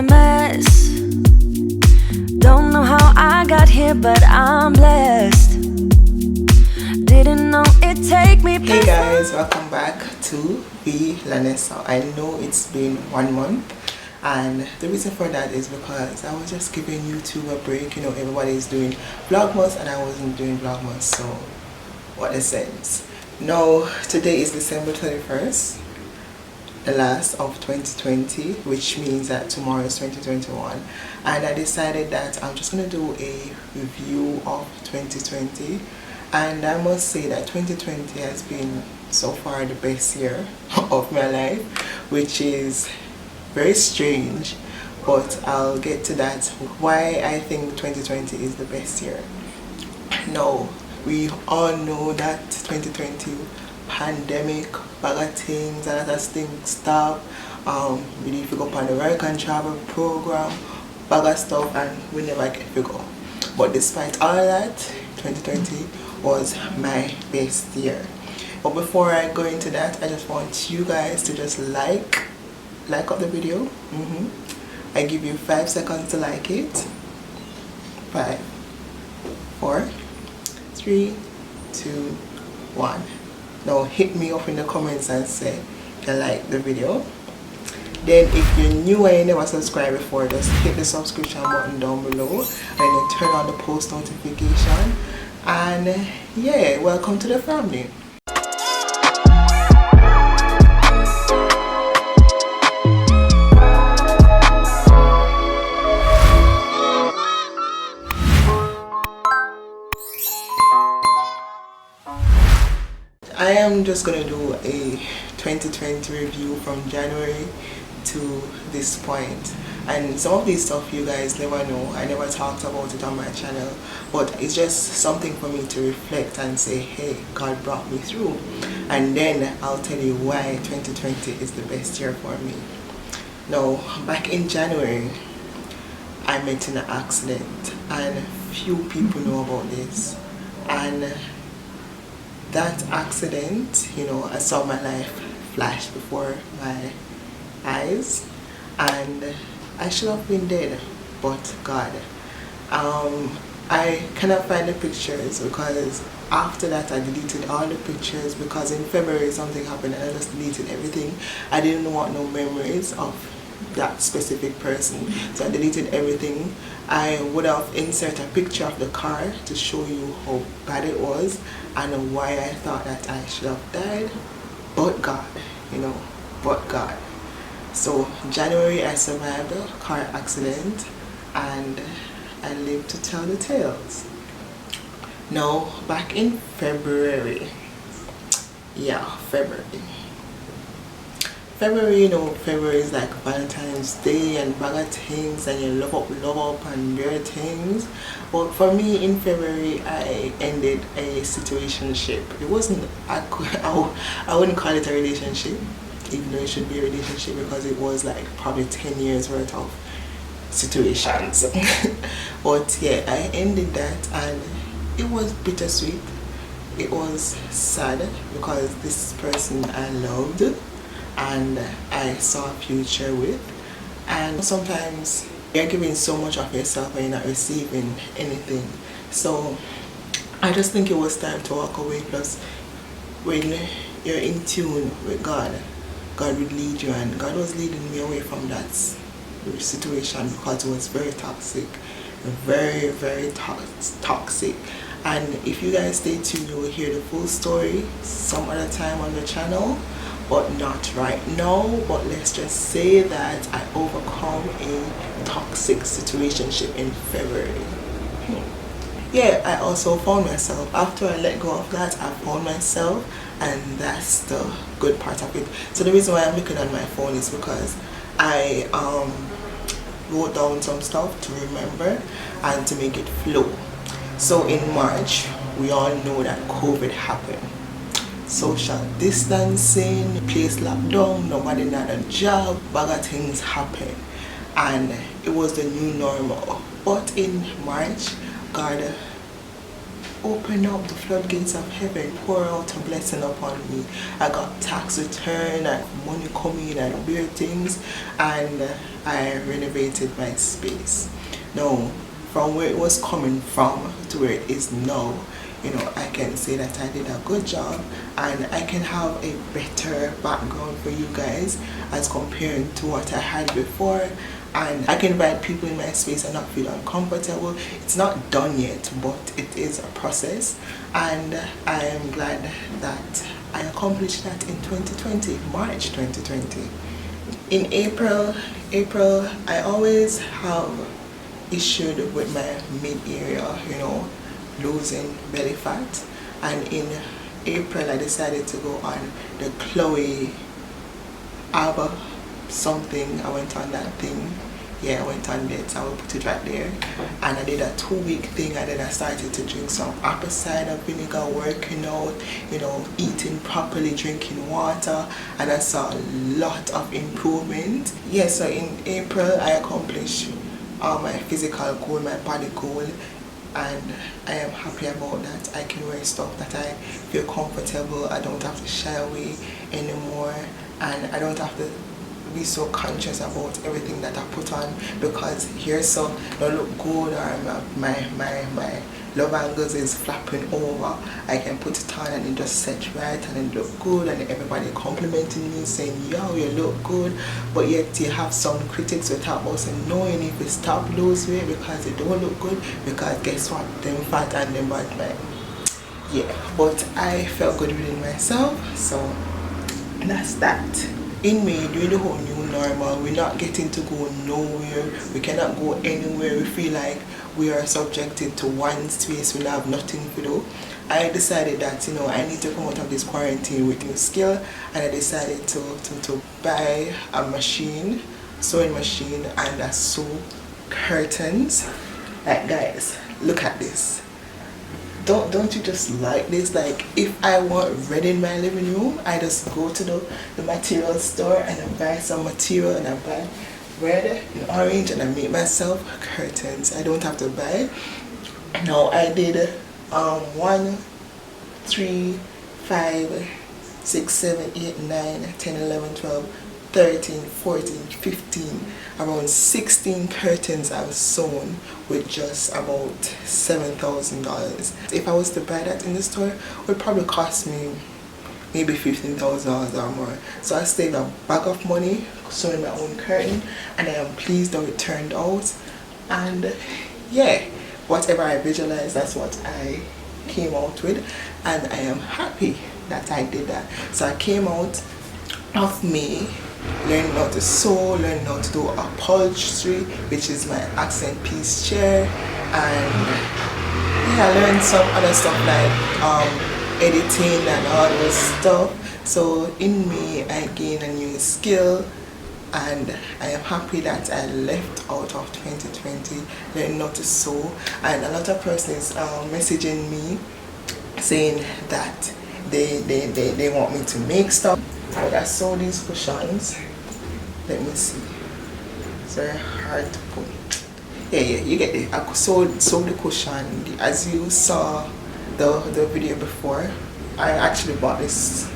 a mess. Don't know how I got here, but I'm blessed. Didn't know it'd take me. Hey guys, welcome back to V-La-Nessa. I know it's been 1 month, and the reason for that is because I was just giving YouTube a break. You know, everybody's doing vlogmas and I wasn't doing vlogmas, so what a sense. No, today is December 31st, the last of 2020, which means that tomorrow is 2021, and I decided that I'm just going to do a review of 2020. And I must say that 2020 has been so far the best year of my life, which is very strange, but I'll get to that, why I think 2020 is the best year. Now, we all know that 2020 pandemic, bag of things, and other things stop. We need to go up on the American travel program, bag of stuff, and we never get to go. But despite all that, 2020 was my best year. But before I go into that, I just want you guys to just like up the video. I give you 5 seconds to like it. 5, 4, 3, 2, 1. Now hit me up in the comments and say you like the video. Then if you're new and you never subscribed before, just hit the subscription button down below and then turn on the post notification. And yeah, welcome to the family. I am just gonna do a 2020 review from January to this point, and some of these stuff you guys never know. I never talked about it on my channel, but it's just something for me to reflect and say, hey, God brought me through, and then I'll tell you why 2020 is the best year for me. Now, back in January, I met in an accident, and few people know about this. And that accident, you know, I saw my life flash before my eyes, and I should have been dead, but God. I cannot find the pictures because after that I deleted all the pictures, because in February something happened and I just deleted everything. I didn't want no memories of that specific person, so I deleted everything. I would have inserted a picture of the car to show you how bad it was and why I thought that I should have died, but God, you know, but God. So January I survived a car accident and I lived to tell the tales. Now back in February, February, you know, February is like Valentine's Day and bag of things, and you love up and weird things. But for me in February, I ended a situationship. It wasn't, I wouldn't call it a relationship, even though it should be a relationship, because it was like probably 10 years worth of situations. But yeah, I ended that and it was bittersweet. It was sad because this person I loved and I saw a future with, and sometimes you're giving so much of yourself and you're not receiving anything. So I just think it was time to walk away. Plus, when you're in tune with God, God would lead you, and God was leading me away from that situation because it was very toxic, very toxic. And if you guys stay tuned, you will hear the full story some other time on the channel, but not right now. But let's just say that I overcome a toxic situationship in February. Yeah, I also found myself. After I let go of that, I found myself, and that's the good part of it. So the reason why I'm looking at my phone is because I wrote down some stuff to remember and to make it flow. So in March, we all know that COVID happened. Social distancing, place locked down, nobody had a job, bag of things happened, and it was the new normal. But in March, God opened up the floodgates of heaven, pour out a blessing upon me. I got tax return and money coming and weird things, and I renovated my space. Now, from where it was coming from to where it is now, you know, I can say that I did a good job, and I can have a better background for you guys as compared to what I had before. And I can invite people in my space and not feel uncomfortable. It's not done yet, but it is a process, and I am glad that I accomplished that in 2020, March 2020. In April, I always have issued with my mid area, you know, losing belly fat, and in April I decided to go on the Chloe Abba something. I went on that thing. Yeah, I went on it. I will put it right there. And I did a 2-week thing, and then I started to drink some apple cider vinegar, working out, you know, eating properly, drinking water, and I saw a lot of improvement. Yeah, so in April I accomplished all my physical goal, my body goal, and I am happy about that. I can wear stuff that I feel comfortable. I don't have to shy away anymore, and I don't have to be so conscious about everything that I put on, because here so don't look good, or my love angles is flapping over. I can put it on and it just set right and it look good, and everybody complimenting me saying, yo, you look good. But yet you have some critics who talk about saying, no, you need to stop lose weight because it don't look good, because guess what, them fat and them bad man. Yeah, but I felt good within myself, so that's that. In May, during the whole new normal, we're not getting to go nowhere. We cannot go anywhere. We feel like we are subjected to one space. We have nothing to do. I decided that, you know, I need to come out of this quarantine with new skill, and I decided to buy a machine, sewing machine, and I sew curtains. Like, guys, look at this. Don't you just like this? Like, if I want red in my living room, I just go to the material store and I buy some material and I buy red and orange and I make myself curtains. I don't have to buy. Now I did 1, 3, 5, 6, 7, 8, 9, 10, 11, 12, 13, 14, 15, around 16 curtains I've sewn with just about $7,000. If I was to buy that in the store, it would probably cost me maybe $15,000 or more. So I saved a bag of money sewing my own curtain, and I am pleased how it turned out. And yeah, whatever I visualized, that's what I came out with, and I am happy that I did that. So I came out of me learning how to sew, learning how to do upholstery, which is my accent piece chair, and yeah, I learned some other stuff like editing and all those stuff. So in me, I gained a new skill, and I am happy that I left out of 2020 learning how to sew. And a lot of persons messaging me saying that they want me to make stuff. But I saw these cushions. Let me see. It's very hard to put. Yeah, you get it. I sewed the cushion. As you saw the video before, I actually bought this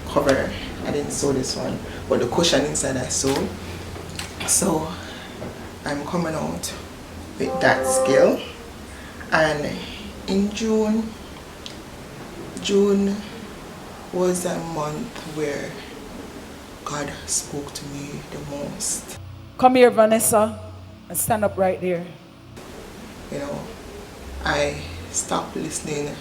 cover. I didn't sew this one, but the cushion inside I sewed. So I'm coming out with that skill. And in June was a month where God spoke to me the most. Come here, Vanessa, and stand up right there. You know, I stopped listening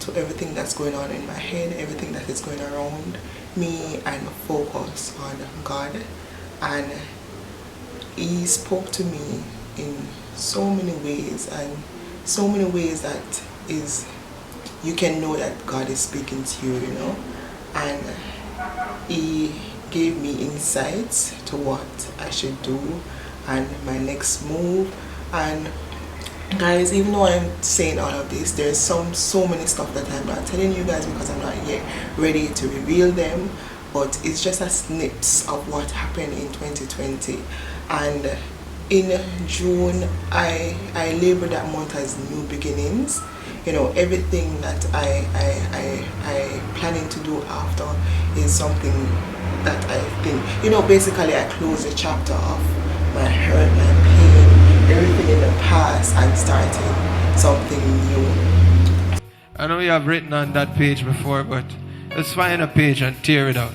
to everything that's going on in my head, everything that is going around me, and focus on God. And He spoke to me in so many ways, and so many ways that is you can know that God is speaking to you, you know. And He gave me insights to what I should do and my next move. And guys, even though I'm saying all of this, there's so many stuff that I'm not telling you guys because I'm not yet ready to reveal them. But it's just a snips of what happened in 2020. And in June, I labeled that month as new beginnings. you know, everything that I planning to do after is something that I think, you know, basically I close the chapter of my hurt, my pain, everything in the past, and starting something new. I know you have written on that page before, but let's find a page and tear it out.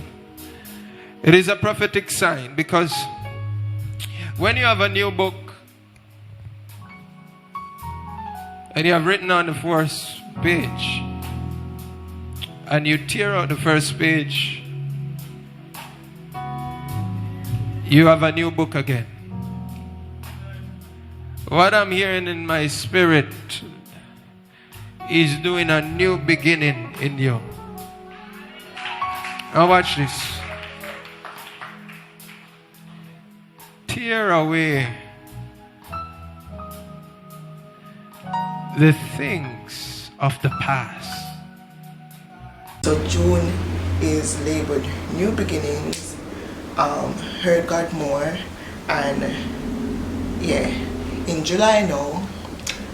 It is a prophetic sign, because when you have a new book and you have written on the first page and you tear out the first page, you have a new book again. What I'm hearing in my spirit is doing a new beginning in you. Now watch this. Tear away the things of the past. So June is labeled New Beginnings, Heard God More, and yeah, in July now,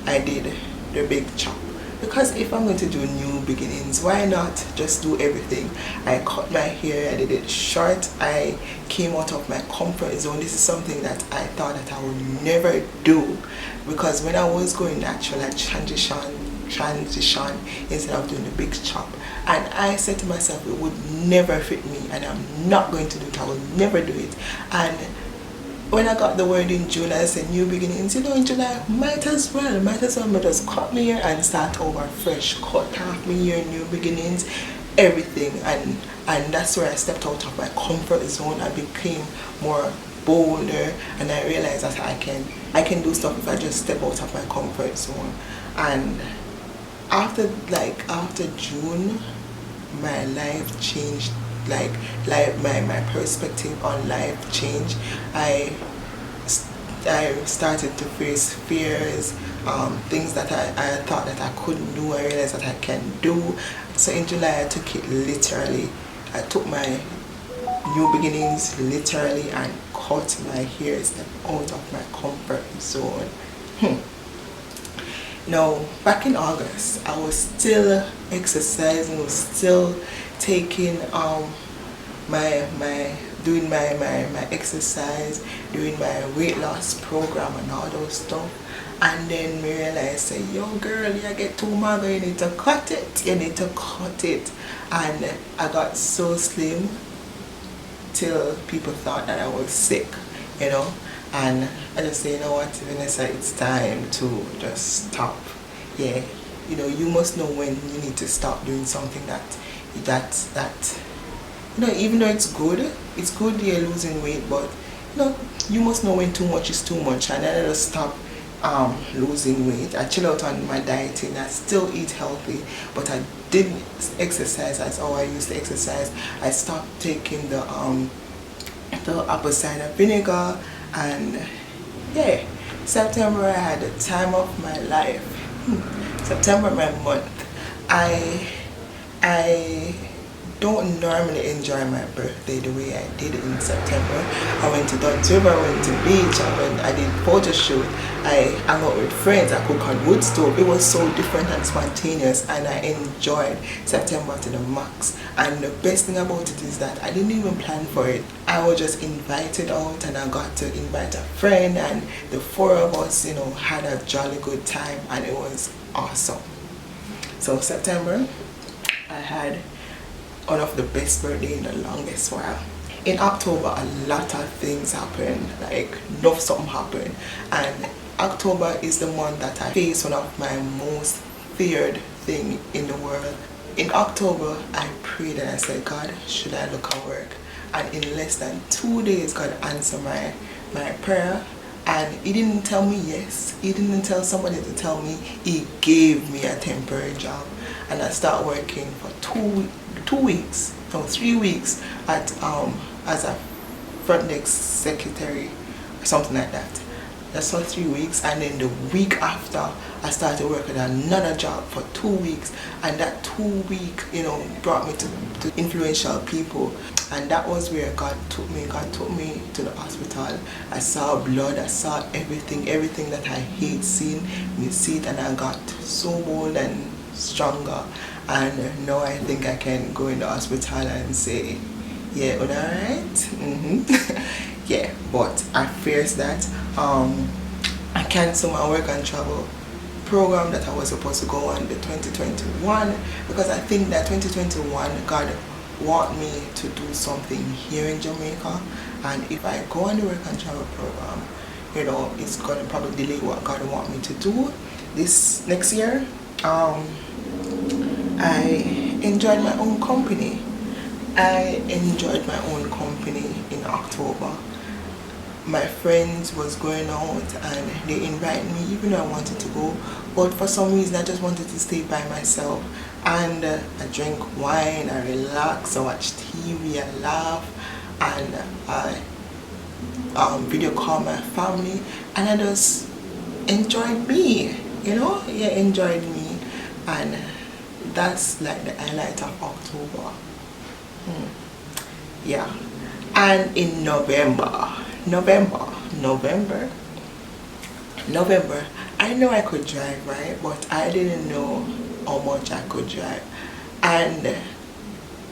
I did the big chop. Because if I'm going to do new beginnings, why not just do everything? I cut my hair, I did it short, I came out of my comfort zone. This is something that I thought that I would never do, because when I was going natural, I transition instead of doing the big chop. And I said to myself, it would never fit me, and I'm not going to do it. I will never do it. And when I got the word in June, I said new beginnings. You know, in July, might as well just cut me here and start over fresh. Cut half me here, new beginnings, everything. And that's where I stepped out of my comfort zone. I became more bolder, and I realized that I can do stuff if I just step out of my comfort zone. And after June, my life changed. Like my perspective on life changed. I started to face fears, things that I thought that I couldn't do, I realized that I can do. So in July I took it literally. I took my new beginnings literally and cut my hair, step out of my comfort zone. Now, back in August, I was still exercising, was still taking doing my exercise, doing my weight loss program and all those stuff. And then me realized, say, yo girl, you get too mager, you need to cut it. And I got so slim till people thought that I was sick, you know. And I just say, you know what, Vanessa, it's time to just stop. Yeah, you know, you must know when you need to stop doing something that you know, even though it's good you're losing weight, but you know, you must know when too much is too much. And then I just stop losing weight. I chill out on my dieting. I still eat healthy, but I didn't exercise as how I used to exercise. I stopped taking the apple cider vinegar. And yeah, September I had the time of my life. September, my month. I don't normally enjoy my birthday the way I did it in September. I went to Dunn's River, I went to beach, I did photo shoot, I hung out with friends, I cooked on wood stove. It was so different and spontaneous, and I enjoyed September to the max. And the best thing about it is that I didn't even plan for it. I was just invited out, and I got to invite a friend, and the four of us, you know, had a jolly good time, and it was awesome. So September, I had one of the best birthday in the longest while. In October, a lot of things happened, like something happened. And October is the month that I face one of my most feared thing in the world. In October, I prayed and I said, God, should I look at work? And in less than 2 days, God answered my prayer. And he didn't tell me yes. He didn't tell somebody to tell me. He gave me a temporary job. And I started working for 3 weeks at as a front desk secretary or something like that. That's for 3 weeks, and then the week after I started working another job for 2 weeks, and that 2 week, brought me to influential people, and that was where God took me. God took me to the hospital. I saw blood, I saw everything that I hate seeing, me see it, and I got so bold and stronger, and now I think I can go in the hospital and say, yeah, alright. Yeah, but I faced that. I canceled my work and travel program that I was supposed to go on the 2021, because I think that 2021 God want me to do something here in Jamaica, and if I go on the work and travel program, it's gonna probably delay what God want me to do this next year. I enjoyed my own company. In October. My friends was going out and they invited me, even though I wanted to go, but for some reason I just wanted to stay by myself, and I drank wine, I relax, I watch TV, I laugh, and I video call my family, and I just enjoyed me, enjoyed me, and that's like the highlight of October. Yeah. And in November, I know I could drive, right? But I didn't know how much I could drive. And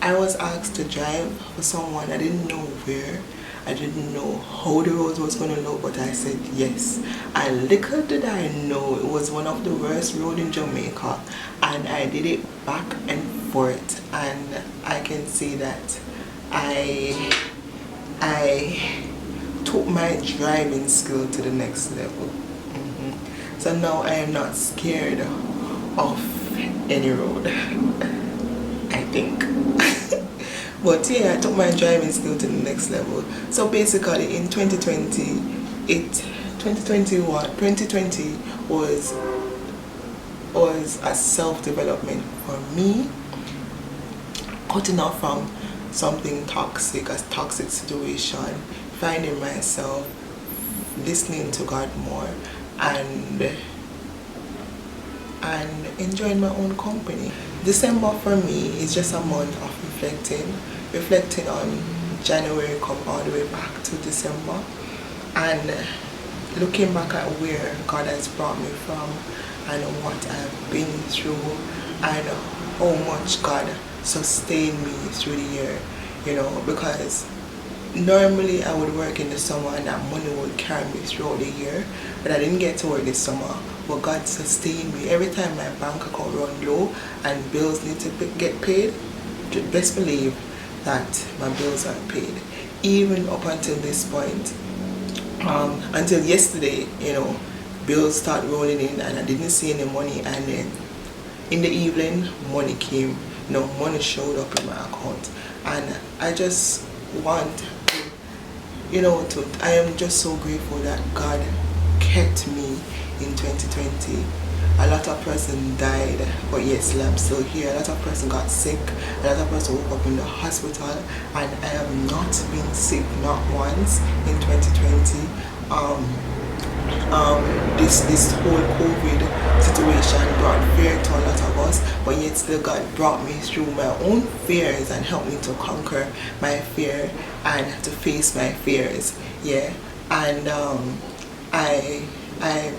I was asked to drive for someone. I didn't know where. I didn't know how the roads was going to look, but I said yes. And little did I know it was one of the worst roads in Jamaica. And I did it back and forth. And I can say that I took my driving skill to the next level. So now I am not scared of any road, I think. But yeah, I took my driving skill to the next level. So basically in 2020 was a self-development for me, cutting off from something toxic, a toxic situation, finding myself, listening to God more, and enjoying my own company. December for me is just a month of reflecting on January, come all the way back to December, and looking back at where God has brought me from and what I've been through and how much God sustained me through the year, because normally I would work in the summer and that money would carry me throughout the year, but I didn't get to work this summer. But God sustained me. Every time my bank account run low and bills need to get paid, best believe that my bills are paid. Even up until this point, until yesterday, bills start rolling in and I didn't see any money, and then in the evening money came. Money showed up in my account, and I just want to, I am just so grateful that God kept me in 2020. A lot of person died, but yes, I'm still here. A lot of person got sick. A lot of person woke up in the hospital, and I have not been sick, not once in 2020. This whole COVID situation brought fear to a lot of us, but yet still God brought me through my own fears and helped me to conquer my fear and to face my fears. Yeah, and I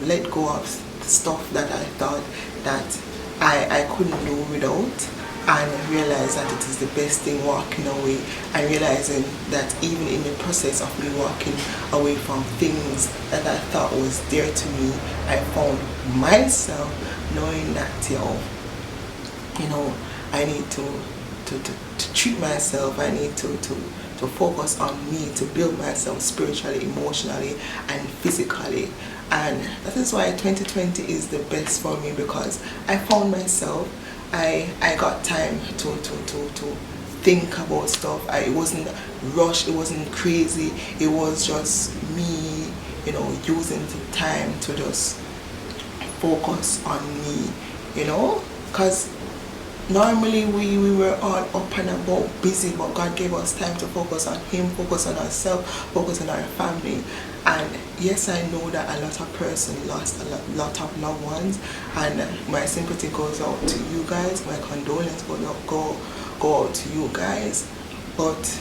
let go of stuff that I thought that I couldn't do without, and realize that it is the best thing walking away, and realizing that even in the process of me walking away from things that I thought was dear to me, I found myself knowing that I need to treat myself, I need to focus on me, to build myself spiritually, emotionally and physically. And that is why 2020 is the best for me, because I found myself. I got time to think about stuff. It wasn't rushed, it wasn't crazy, it was just me, using the time to just focus on me, because normally we were all up and about busy, but God gave us time to focus on Him, focus on ourselves, focus on our family. And yes, I know that a lot of persons lost a lot of loved ones, and my sympathy goes out to you guys, my condolence go out to you guys. But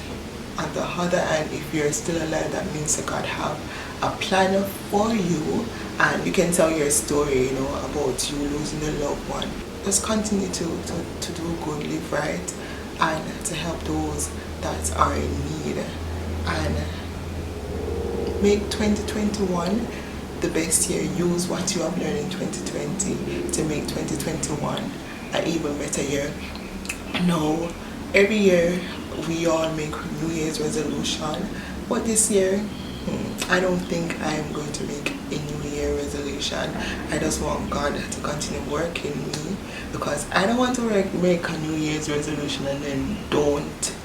on the other hand, if you're still alive, that means that God have a plan for you, and you can tell your story, you know, about you losing a loved one. Just continue to do good, live right, and to help those that are in need, and make 2021 the best year. Use what you have learned in 2020 to make 2021 an even better year. No, every year we all make New Year's resolution, but this year I don't think I'm going to make a New Year resolution. I just want God to continue working me, because I don't want to make a New Year's resolution and then don't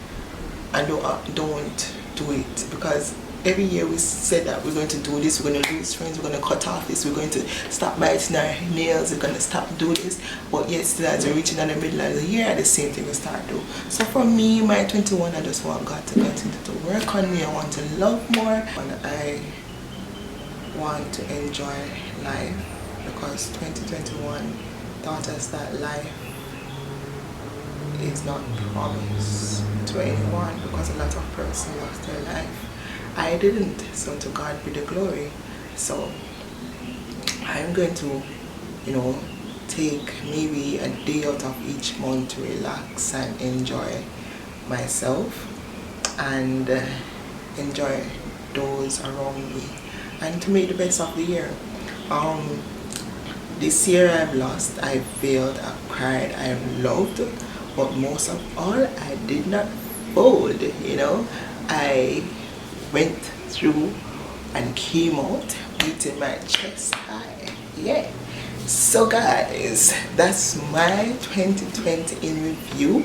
do it, because every year we said that we're going to do this, we're going to lose friends, we're going to cut off this, we're going to stop biting our nails, we're going to stop doing this, but yet still as we're reaching in the middle of the year, the same thing we start do. So for me, my 21, I just want God to continue to work on me. I want to love more, and I want to enjoy life, because 2021 taught us that life is not promised to anyone, because a lot of persons lost their life. I didn't, so to God be the glory. So I'm going to, you know, take maybe a day out of each month to relax and enjoy myself and enjoy those around me, and to make the best of the year. This year I've lost, I've failed, I've cried, I've loved, but most of all, I did not fold, you know. I went through and came out beating my chest high. Yeah. So guys, that's my 2020 in review,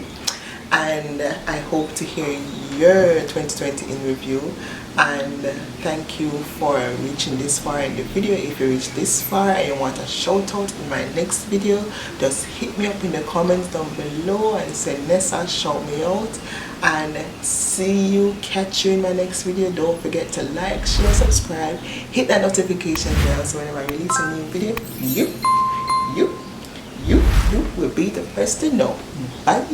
and I hope to hear your 2020 in review. And thank you for reaching this far in the video. If you reached this far and you want a shout out in my next video, just hit me up in the comments down below and say, Nessa, shout me out. And catch you in my next video. Don't forget to like, share, subscribe, hit that notification bell, so whenever I release a new video, you will be the first to know. Bye.